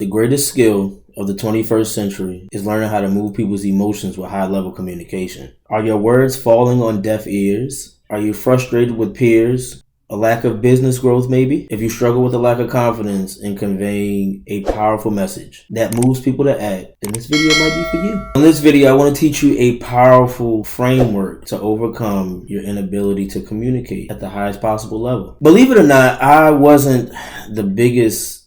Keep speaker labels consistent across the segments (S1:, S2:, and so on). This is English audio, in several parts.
S1: The greatest skill of the 21st century is learning how to move people's emotions with high-level communication. Are your words falling on deaf ears? Are you frustrated with peers? A lack of business growth, maybe? If you struggle with a lack of confidence in conveying a powerful message that moves people to act, then this video might be for you. In this video, I want to teach you a powerful framework to overcome your inability to communicate at the highest possible level. Believe it or not, I wasn't the biggest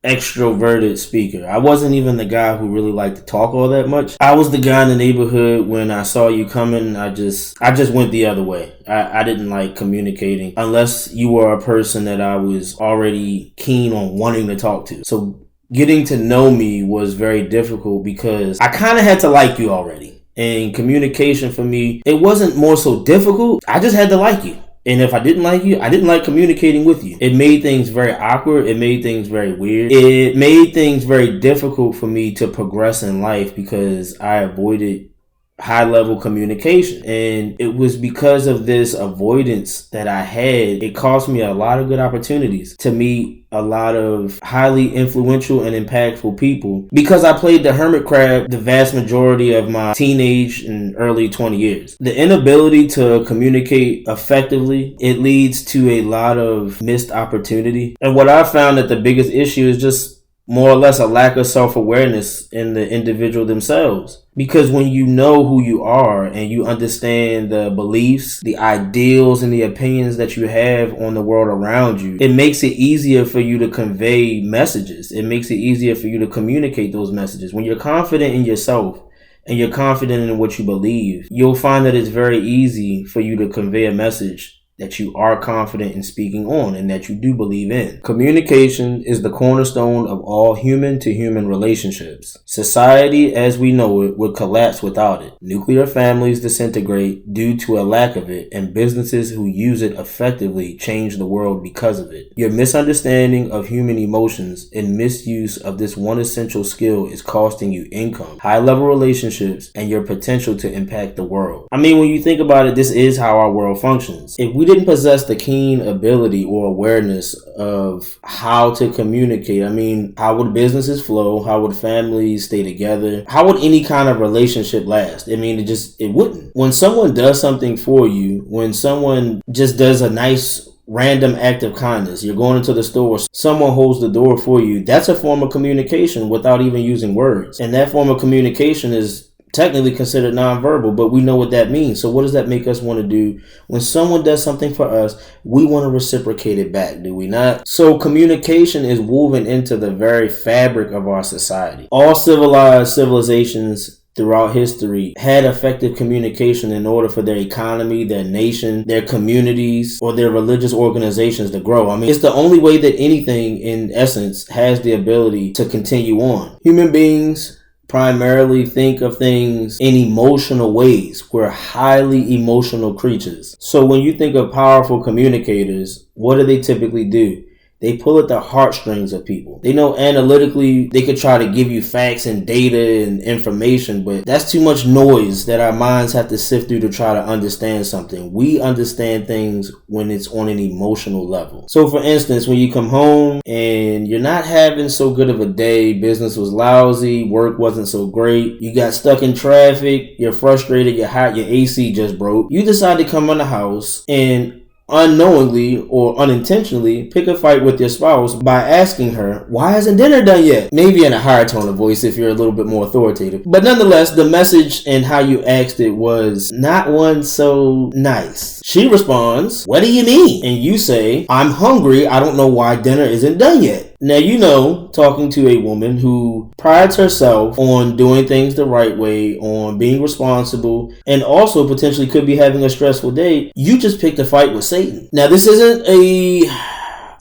S1: extroverted speaker. I wasn't even the guy who really liked to talk all that much. I was the guy in the neighborhood when I saw you coming, I just went the other way. I didn't like communicating unless you were a person that I was already keen on wanting to talk to. So getting to know me was very difficult because I kind of had to like you already. And communication for me, it wasn't more so difficult. I just had to like you. And if I didn't like you, I didn't like communicating with you. It made things very awkward. It made things very weird. It made things very difficult for me to progress in life because I avoided high-level communication. And it was because of this avoidance that I had, it cost me a lot of good opportunities to meet a lot of highly influential and impactful people because I played the hermit crab the vast majority of my teenage and early 20 years. The inability to communicate effectively, it leads to a lot of missed opportunity. And what I found that the biggest issue is just more or less a lack of self-awareness in the individual themselves. Because when you know who you are and you understand the beliefs, the ideals, and the opinions that you have on the world around you, it makes it easier for you to convey messages. It makes it easier for you to communicate those messages. When you're confident in yourself and you're confident in what you believe, you'll find that it's very easy for you to convey a message that you are confident in speaking on and that you do believe in. Communication is the cornerstone of all human-to-human relationships. Society as we know it would collapse without it. Nuclear families disintegrate due to a lack of it, and businesses who use it effectively change the world because of it. Your misunderstanding of human emotions and misuse of this one essential skill is costing you income, high-level relationships, and your potential to impact the world. I mean, when you think about it, this is how our world functions. If we didn't possess the keen ability or awareness of how to communicate, I mean, how would businesses flow? How would families stay together? How would any kind of relationship last? I mean, it wouldn't. When someone does something for you, when someone just does a nice random act of kindness, you're going into the store, someone holds the door for you, that's a form of communication without even using words. And that form of communication is technically considered nonverbal, but we know what that means. So what does that make us want to do? When someone does something for us, we want to reciprocate it back, do we not? So communication is woven into the very fabric of our society. All civilized civilizations throughout history had effective communication in order for their economy, their nation, their communities, or their religious organizations to grow. I mean, it's the only way that anything in essence has the ability to continue on. Human beings primarily think of things in emotional ways. We're highly emotional creatures. So when you think of powerful communicators, what do they typically do? They pull at the heartstrings of people. They know analytically they could try to give you facts and data and information, but that's too much noise that our minds have to sift through to try to understand something. We understand things when it's on an emotional level. So for instance, when you come home and you're not having so good of a day, business was lousy, work wasn't so great, you got stuck in traffic, you're frustrated, you're hot, your AC just broke, you decide to come in the house and unknowingly or unintentionally pick a fight with your spouse by asking her, why isn't dinner done yet? Maybe in a higher tone of voice if you're a little bit more authoritative. But nonetheless, the message and how you asked it was not one so nice. She responds, what do you mean? And you say, I'm hungry. I don't know why dinner isn't done yet. Now, you know, talking to a woman who prides herself on doing things the right way, on being responsible, and also potentially could be having a stressful day, you just picked a fight with Satan. Now, this isn't a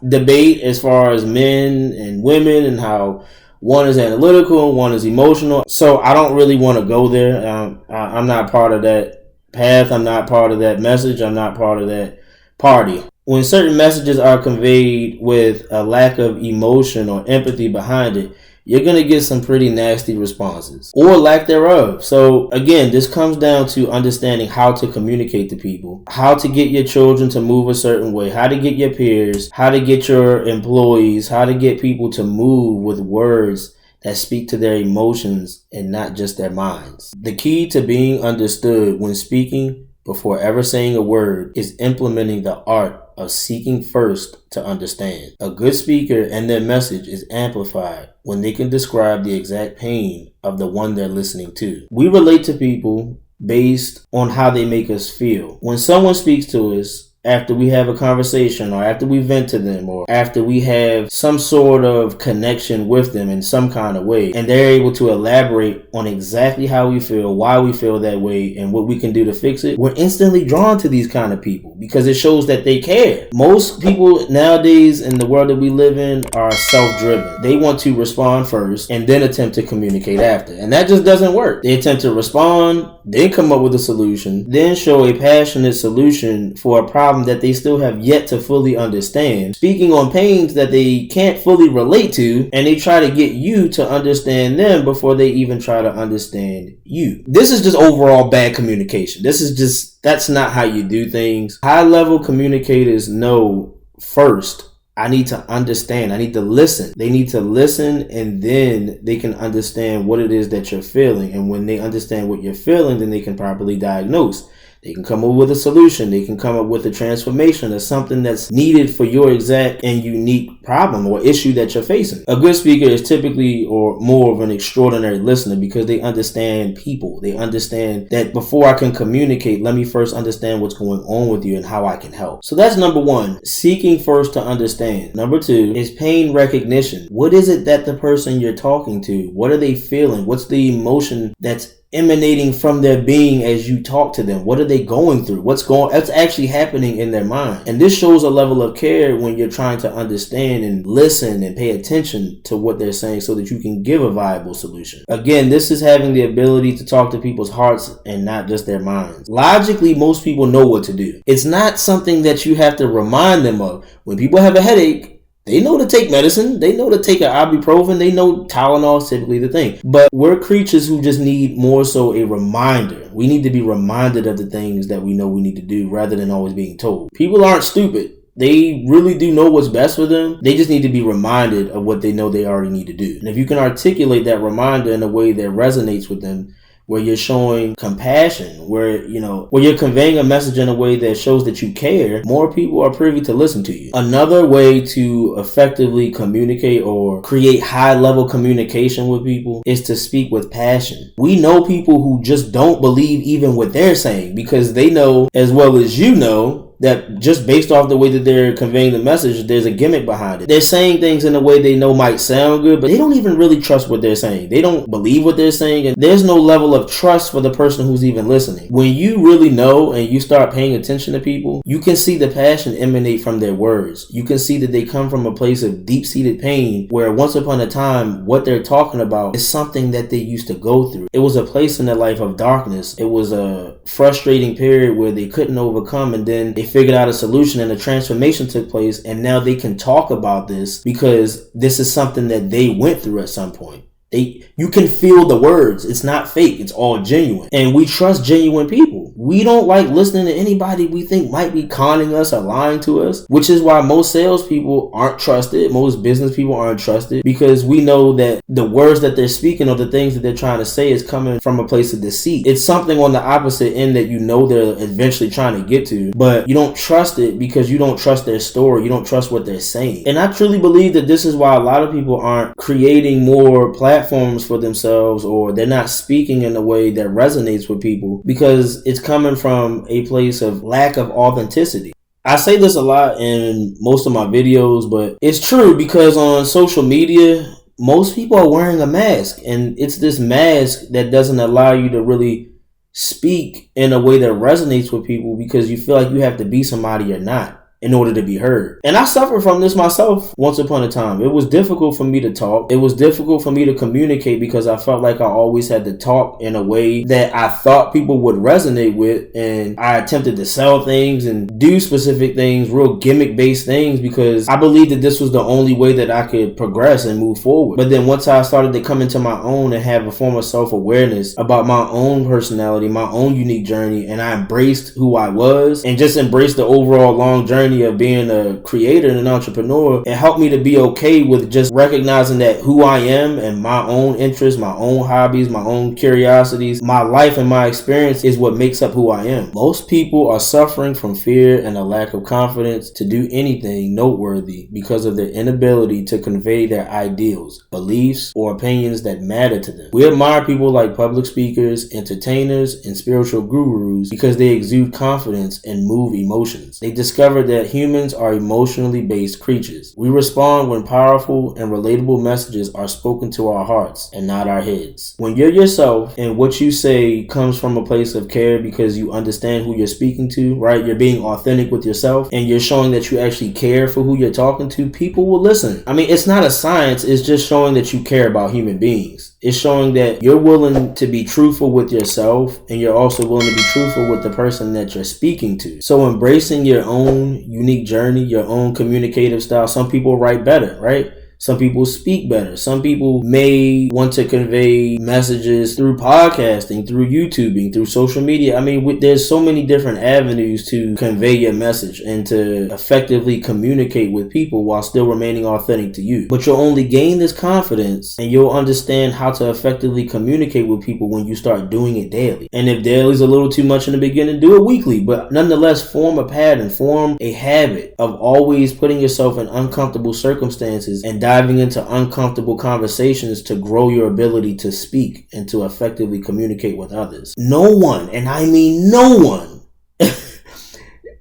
S1: debate as far as men and women and how one is analytical and one is emotional. So I don't really want to go there. I'm not part of that path. I'm not part of that message. I'm not part of that party. When certain messages are conveyed with a lack of emotion or empathy behind it, you're going to get some pretty nasty responses or lack thereof. So again, this comes down to understanding how to communicate to people, how to get your children to move a certain way, how to get your peers, how to get your employees, how to get people to move with words that speak to their emotions and not just their minds. The key to being understood when speaking before ever saying a word is implementing the art of seeking first to understand. A good speaker and their message is amplified when they can describe the exact pain of the one they're listening to. We relate to people based on how they make us feel. When someone speaks to us, after we have a conversation or after we vent to them or after we have some sort of connection with them in some kind of way, and they're able to elaborate on exactly how we feel, why we feel that way, and what we can do to fix it, we're instantly drawn to these kind of people because it shows that they care. Most people nowadays in the world that we live in are self-driven. They want to respond first and then attempt to communicate after. And that just doesn't work. They attempt to respond, then come up with a solution, then show a passionate solution for a problem that they still have yet to fully understand, speaking on pains that they can't fully relate to, and they try to get you to understand them before they even try to understand you. This is just overall bad communication. That's not how you do things. High level communicators know first, I need to understand. I need to listen. They need to listen, and then they can understand what it is that you're feeling. And when they understand what you're feeling, then they can properly diagnose. They can come up with a solution. They can come up with a transformation or something that's needed for your exact and unique problem or issue that you're facing. A good speaker is typically or more of an extraordinary listener because they understand people. They understand that before I can communicate, let me first understand what's going on with you and how I can help. So that's number one, seeking first to understand. Number two is pain recognition. What is it that the person you're talking to, what are they feeling? What's the emotion that's emanating from their being as you talk to them? What are they going through? What's actually happening in their mind? And this shows a level of care when you're trying to understand and listen and pay attention to what they're saying so that you can give a viable solution. Again, this is having the ability to talk to people's hearts and not just their minds. Logically, most people know what to do. It's not something that you have to remind them of. When people have a headache, they know to take medicine. They know to take an ibuprofen. They know Tylenol is typically the thing. But we're creatures who just need more so a reminder. We need to be reminded of the things that we know we need to do rather than always being told. People aren't stupid. They really do know what's best for them. They just need to be reminded of what they know they already need to do. And if you can articulate that reminder in a way that resonates with them, where you're showing compassion, where you're conveying a message in a way that shows that you care, more people are privy to listen to you. Another way to effectively communicate or create high level communication with people is to speak with passion. We know people who just don't believe even what they're saying because they know as well as you know that just based off the way that they're conveying the message, there's a gimmick behind it. They're saying things in a way they know might sound good, but they don't even really trust what they're saying. They don't believe what they're saying, and there's no level of trust for the person who's even listening. When you really know and you start paying attention to people, you can see the passion emanate from their words. You can see that they come from a place of deep-seated pain where once upon a time, what they're talking about is something that they used to go through. It was a place in their life of darkness. It was a frustrating period where they couldn't overcome, and then they figured out a solution and a transformation took place, and now they can talk about this because this is something that they went through at some point. You can feel the words. It's not fake. It's all genuine. And we trust genuine people. We don't like listening to anybody we think might be conning us or lying to us, which is why most salespeople aren't trusted. Most business people aren't trusted because we know that the words that they're speaking or the things that they're trying to say is coming from a place of deceit. It's something on the opposite end that you know they're eventually trying to get to, but you don't trust it because you don't trust their story. You don't trust what they're saying. And I truly believe that this is why a lot of people aren't creating more platforms for themselves, or they're not speaking in a way that resonates with people because it's coming from a place of lack of authenticity. I say this a lot in most of my videos, but it's true because on social media, most people are wearing a mask, and it's this mask that doesn't allow you to really speak in a way that resonates with people because you feel like you have to be somebody you're not. in order to be heard. And I suffered from this myself once upon a time. It was difficult for me to talk. It was difficult for me to communicate because I felt like I always had to talk in a way that I thought people would resonate with. And I attempted to sell things and do specific things, real gimmick-based things, because I believed that this was the only way that I could progress and move forward. But then once I started to come into my own and have a form of self-awareness about my own personality, my own unique journey, and I embraced who I was and just embraced the overall long journey of being a creator and an entrepreneur, it helped me to be okay with just recognizing that who I am and my own interests, my own hobbies, my own curiosities, my life and my experience is what makes up who I am. Most people are suffering from fear and a lack of confidence to do anything noteworthy because of their inability to convey their ideals, beliefs, or opinions that matter to them. We admire people like public speakers, entertainers, and spiritual gurus because they exude confidence and move emotions. They discovered that humans are emotionally based creatures. We respond when powerful and relatable messages are spoken to our hearts and not our heads. When you're yourself and what you say comes from a place of care because you understand who you're speaking to, right? You're being authentic with yourself and you're showing that you actually care for who you're talking to, people will listen. I mean, it's not a science, it's just showing that you care about human beings. It's showing that you're willing to be truthful with yourself and you're also willing to be truthful with the person that you're speaking to. So embracing your own unique journey, your own communicative style. Some people write better, right? Some people speak better. Some people may want to convey messages through podcasting, through YouTubing, through social media. I mean, there's so many different avenues to convey your message and to effectively communicate with people while still remaining authentic to you. But you'll only gain this confidence and you'll understand how to effectively communicate with people when you start doing it daily. And if daily's a little too much in the beginning, do it weekly. But nonetheless, form a pattern, form a habit of always putting yourself in uncomfortable circumstances and diving into uncomfortable conversations to grow your ability to speak and to effectively communicate with others. No one, and I mean no one,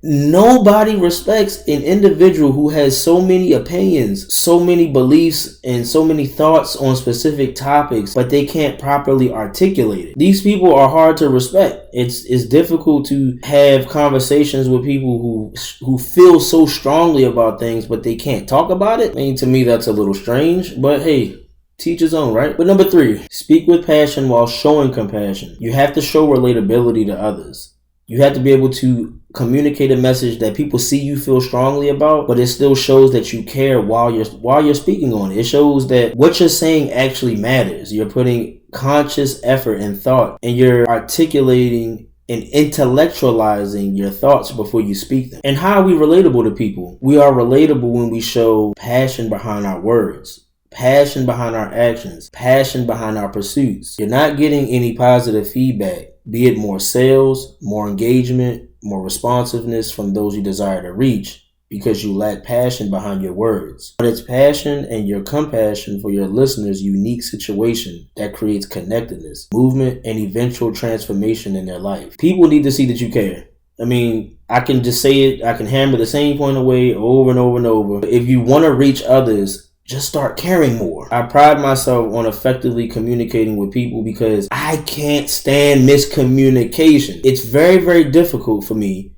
S1: nobody respects an individual who has so many opinions, so many beliefs, and so many thoughts on specific topics, but they can't properly articulate it. These people are hard to respect. It's difficult to have conversations with people who feel so strongly about things, but they can't talk about it. I mean, to me, that's a little strange, but hey, teach his own, right? But number 3, speak with passion while showing compassion. You have to show relatability to others. You have to be able to communicate a message that people see you feel strongly about, but it still shows that you care while you're speaking on it. It shows that what you're saying actually matters. You're putting conscious effort and thought, and you're articulating and intellectualizing your thoughts before you speak them. And how are we relatable to people? We are relatable when we show passion behind our words, passion behind our actions, passion behind our pursuits. You're not getting any positive feedback, be it more sales, more engagement, more responsiveness from those you desire to reach, because you lack passion behind your words. But it's passion and your compassion for your listeners' unique situation that creates connectedness, movement, and eventual transformation in their life. People need to see that you care. I mean, I can just say it, I can hammer the same point away over and over and over. If you want to reach others, just start caring more. I pride myself on effectively communicating with people because I can't stand miscommunication. It's very, very difficult for me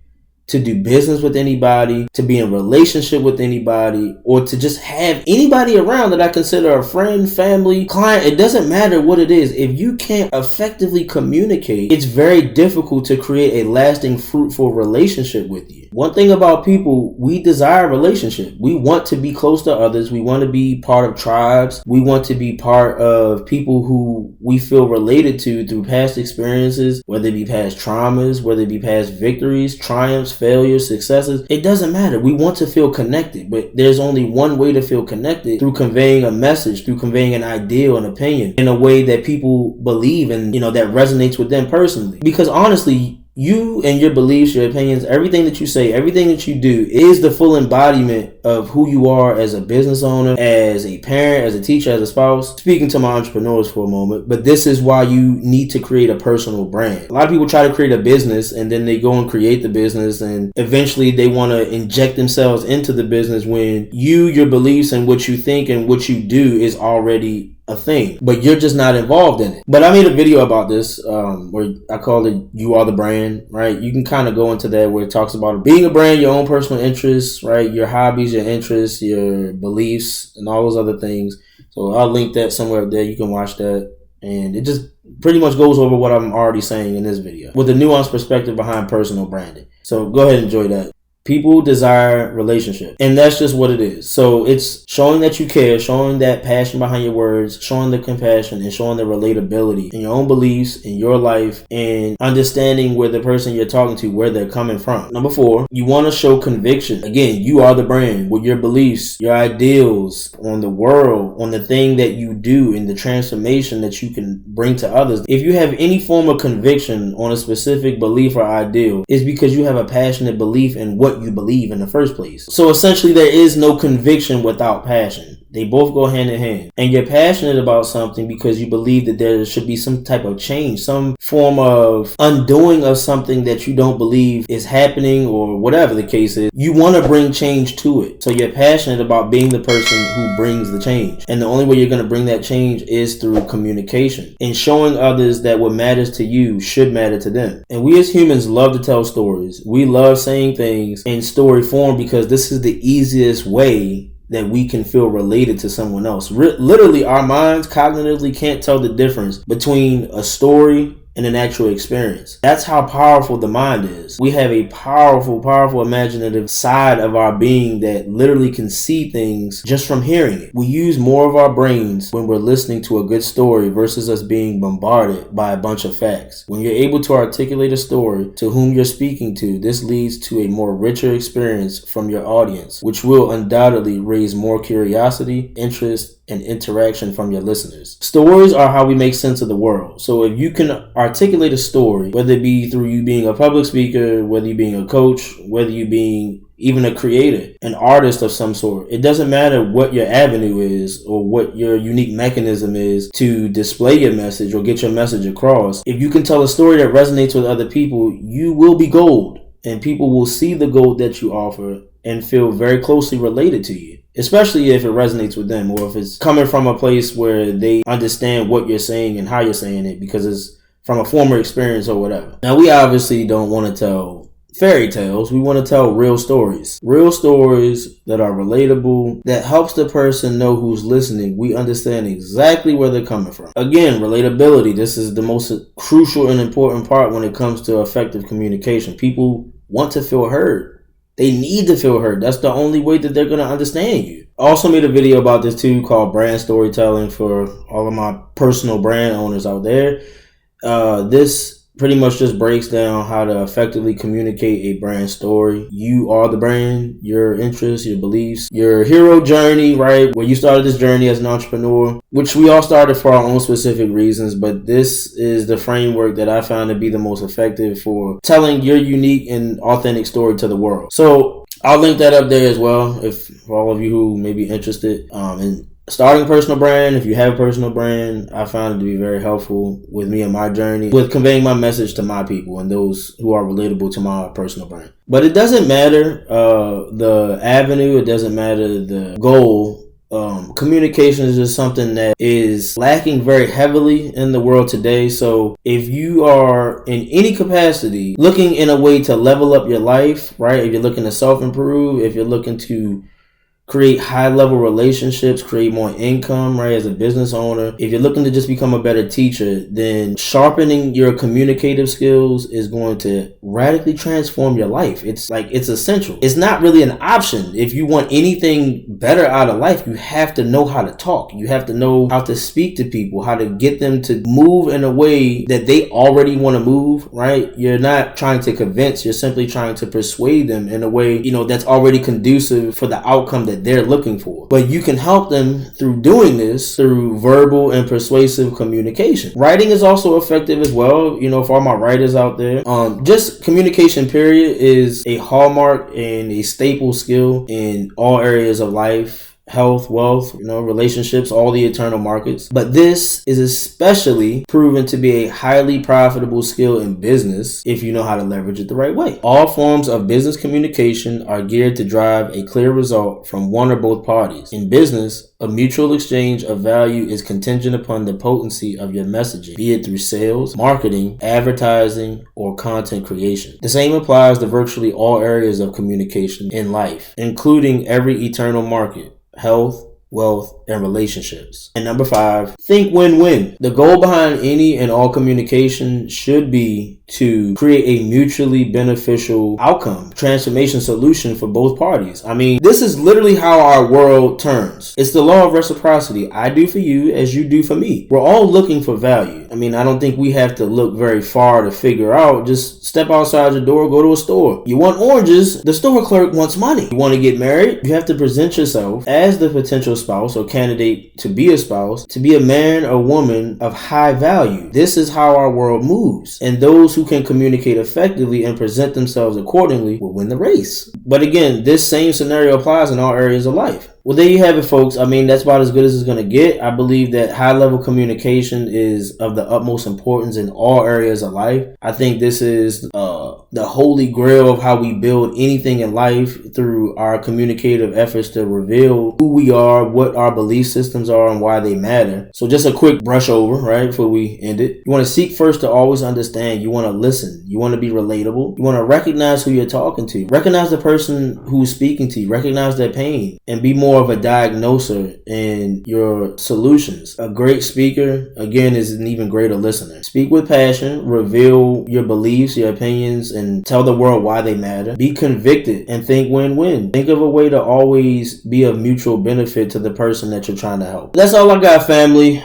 S1: to do business with anybody, to be in relationship with anybody, or to just have anybody around that I consider a friend, family, client. It doesn't matter what it is. If you can't effectively communicate, it's very difficult to create a lasting, fruitful relationship with you. One thing about people, we desire relationship. We want to be close to others. We want to be part of tribes. We want to be part of people who we feel related to through past experiences, whether it be past traumas, whether it be past victories, triumphs, failures, successes. It doesn't matter. We want to feel connected, but there's only one way to feel connected: through conveying a message, through conveying an ideal, an opinion in a way that people believe and, that resonates with them personally. Because honestly, you and your beliefs, your opinions, everything that you say, everything that you do is the full embodiment of who you are as a business owner, as a parent, as a teacher, as a spouse. Speaking to my entrepreneurs for a moment, but this is why you need to create a personal brand. A lot of people try to create a business and then they go and create the business and eventually they want to inject themselves into the business when your beliefs and what you think and what you do is already a thing, but you're just not involved in it. But I made a video about this where I called it "You Are the Brand," right? You can kind of go into that where it talks about being a brand, your own personal interests, right? Your hobbies, your interests, your beliefs, and all those other things. So I'll link that somewhere up there. You can watch that. And it just pretty much goes over what I'm already saying in this video with a nuanced perspective behind personal branding. So go ahead and enjoy that. People desire relationship, and that's just what it is. So it's showing that you care, showing that passion behind your words, showing the compassion, and showing the relatability in your own beliefs, in your life, and understanding where the person you're talking to, where they're coming from. Number 4, you want to show conviction. Again, you are the brand with your beliefs, your ideals on the world, on the thing that you do, and the transformation that you can bring to others. If you have any form of conviction on a specific belief or ideal, it's because you have a passionate belief in what you believe in the first place. So essentially, there is no conviction without passion. They both go hand in hand. And you're passionate about something because you believe that there should be some type of change, some form of undoing of something that you don't believe is happening, or whatever the case is. You want to bring change to it. So you're passionate about being the person who brings the change. And the only way you're going to bring that change is through communication and showing others that what matters to you should matter to them. And we as humans love to tell stories. We love saying things in story form because this is the easiest way that we can feel related to someone else. Literally, our minds cognitively can't tell the difference between a story and an actual experience. That's how powerful the mind is. We have a powerful, powerful imaginative side of our being that literally can see things just from hearing it. We use more of our brains when we're listening to a good story versus us being bombarded by a bunch of facts. When you're able to articulate a story to whom you're speaking to, this leads to a more richer experience from your audience, which will undoubtedly raise more curiosity, interest, and interaction from your listeners. Stories are how we make sense of the world. So if you can articulate a story, whether it be through you being a public speaker, whether you being a coach, whether you being even a creator, an artist of some sort, it doesn't matter what your avenue is or what your unique mechanism is to display your message or get your message across. If you can tell a story that resonates with other people, you will be gold, and people will see the gold that you offer and feel very closely related to you, especially if it resonates with them or if it's coming from a place where they understand what you're saying and how you're saying it because it's from a former experience or whatever. Now, we obviously don't want to tell fairy tales. We want to tell real stories that are relatable, that helps the person know who's listening. We understand exactly where they're coming from. Again, relatability. This is the most crucial and important part when it comes to effective communication. People want to feel heard. They need to feel heard. That's the only way that they're going to understand you. I also made a video about this too called brand storytelling for all of my personal brand owners out there. This pretty much just breaks down how to effectively communicate a brand story. You are the brand, your interests, your beliefs, your hero journey, right? Where you started this journey as an entrepreneur, which we all started for our own specific reasons, but this is the framework that I found to be the most effective for telling your unique and authentic story to the world. So I'll link that up there as well, if for all of you who may be interested in starting a personal brand. If you have a personal brand, I found it to be very helpful with me and my journey with conveying my message to my people and those who are relatable to my personal brand. But it doesn't matter the avenue, it doesn't matter the goal. Communication is just something that is lacking very heavily in the world today. So if you are in any capacity looking in a way to level up your life, right? If you're looking to self-improve, if you're looking to create high-level relationships, create more income, right, as a business owner. If you're looking to just become a better teacher, then sharpening your communicative skills is going to radically transform your life. It's essential. It's not really an option. If you want anything better out of life, you have to know how to talk. You have to know how to speak to people, how to get them to move in a way that they already want to move, right? You're not trying to convince, you're simply trying to persuade them in a way, that's already conducive for the outcome that they're looking for. But you can help them through doing this through verbal and persuasive communication. Writing is also effective as well. For all my writers out there, just communication period is a hallmark and a staple skill in all areas of life. health, wealth, relationships, all the eternal markets. But this is especially proven to be a highly profitable skill in business if you know how to leverage it the right way. All forms of business communication are geared to drive a clear result from one or both parties. In business, a mutual exchange of value is contingent upon the potency of your messaging, be it through sales, marketing, advertising, or content creation. The same applies to virtually all areas of communication in life, including every eternal market: health, wealth, and relationships. And number 5, think win-win. The goal behind any and all communication should be to create a mutually beneficial outcome, transformation solution for both parties. I mean, this is literally how our world turns. It's the law of reciprocity. I do for you as you do for me. We're all looking for value. I mean, I don't think we have to look very far to figure out. Just step outside your door, go to a store. You want oranges, the store clerk wants money. You want to get married, you have to present yourself as the potential spouse or candidate to be a spouse, to be a man or woman of high value. This is how our world moves. And those who can communicate effectively and present themselves accordingly will win the race. But again, this same scenario applies in all areas of life. Well, there you have it, folks. I mean, that's about as good as it's going to get. I believe that high-level communication is of the utmost importance in all areas of life. I think this is the holy grail of how we build anything in life, through our communicative efforts to reveal who we are, what our belief systems are, and why they matter. So just a quick brush over, right, before we end it. You want to seek first to always understand. You want to listen. You want to be relatable. You want to recognize who you're talking to. Recognize the person who's speaking to you. Recognize their pain and be more of a diagnoser in your solutions. A great speaker, again, is an even greater listener. Speak with passion, reveal your beliefs, your opinions, and tell the world why they matter. Be convicted and think win-win. Think of a way to always be of mutual benefit to the person that you're trying to help. That's all I got, family.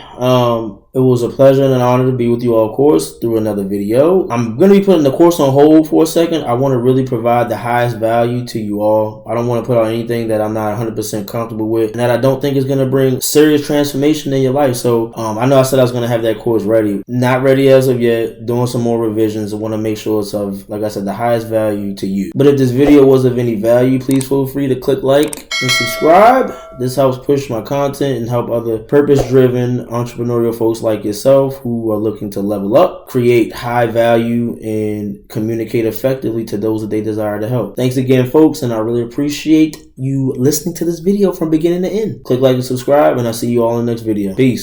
S1: It was a pleasure and an honor to be with you all, of course, through another video. I'm going to be putting the course on hold for a second. I want to really provide the highest value to you all. I don't want to put out anything that I'm not 100% comfortable with and that I don't think is going to bring serious transformation in your life. So I know I said I was going to have that course ready. Not ready as of yet. Doing some more revisions. I want to make sure it's of, like I said, the highest value to you. But if this video was of any value, please feel free to click like and subscribe. This helps push my content and help other purpose-driven entrepreneurial folks like yourself who are looking to level up, create high value, and communicate effectively to those that they desire to help. Thanks again, folks, and I really appreciate you listening to this video from beginning to end. Click like and subscribe, and I'll see you all in the next video. Peace.